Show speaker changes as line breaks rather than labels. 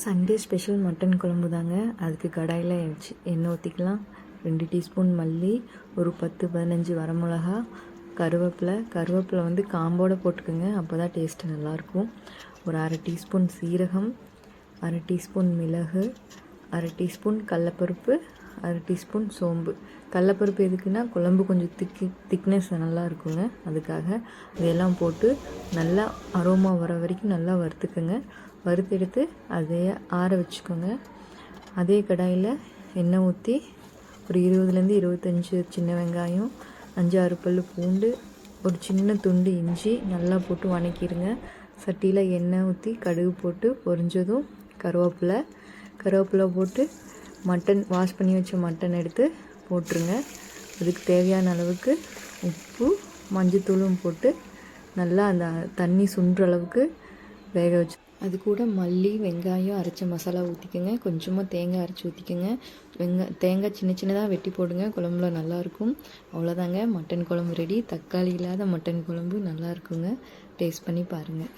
Sunday special mutton குழம்பு தாங்க. அதுக்கு கடாயில் எண்ணெய் ஊற்றிக்கலாம். 2 டீஸ்பூன் மல்லி, ஒரு 10-15 வரமிளகா, கருவேப்பிலை வந்து காம்போடு போட்டுக்கோங்க, அப்போ தான் டேஸ்ட்டு நல்லாயிருக்கும். ஒரு 1/2 டீஸ்பூன் சீரகம், 1/2 டீஸ்பூன் மிளகு, 1/2 டீஸ்பூன் கடலப்பருப்பு, 1/2 டீஸ்பூன் சோம்பு. கடலப்பருப்பு எதுக்குன்னா குழம்பு கொஞ்சம் திக்னஸ் நல்லா இருக்குங்க, அதுக்காக. இதெல்லாம் போட்டு நல்லா அரோமா வர வரைக்கும் நல்லா வறுத்துக்கோங்க. வறுத்து எடுத்து அதையே ஆற வச்சுக்கோங்க. அதே கடாயில் எண்ணெய் ஊற்றி ஒரு 20 25 சின்ன வெங்காயம், 5-6 பல் பூண்டு, ஒரு சின்ன துண்டு இஞ்சி நல்லா போட்டு வணக்கிடுங்க. சட்டியில் எண்ணெய் ஊற்றி கடுகு போட்டு பொரிஞ்சதும் கருவேப்பிலை போட்டு வாஷ் பண்ணி வச்ச மட்டன் எடுத்து போட்டுருங்க. அதுக்கு தேவையான அளவுக்கு உப்பு, மஞ்சத்தூளும் போட்டு நல்லா அந்த தண்ணி சுண்டுற அளவுக்கு வேக வச்சு, அது கூட மல்லி, வெங்காயம் அரைச்ச மசாலா ஊற்றிக்கோங்க. கொஞ்சமாக தேங்காய் அரைச்சி ஊற்றிக்கோங்க. தேங்காய் சின்னதாக வெட்டி போடுங்க, குழம்புல நல்லாயிருக்கும். அவ்வளோதாங்க, மட்டன் குழம்பு ரெடி. தக்காளி இல்லாத மட்டன் குழம்பு நல்லாயிருக்குங்க. டேஸ்ட் பண்ணி பாருங்கள்.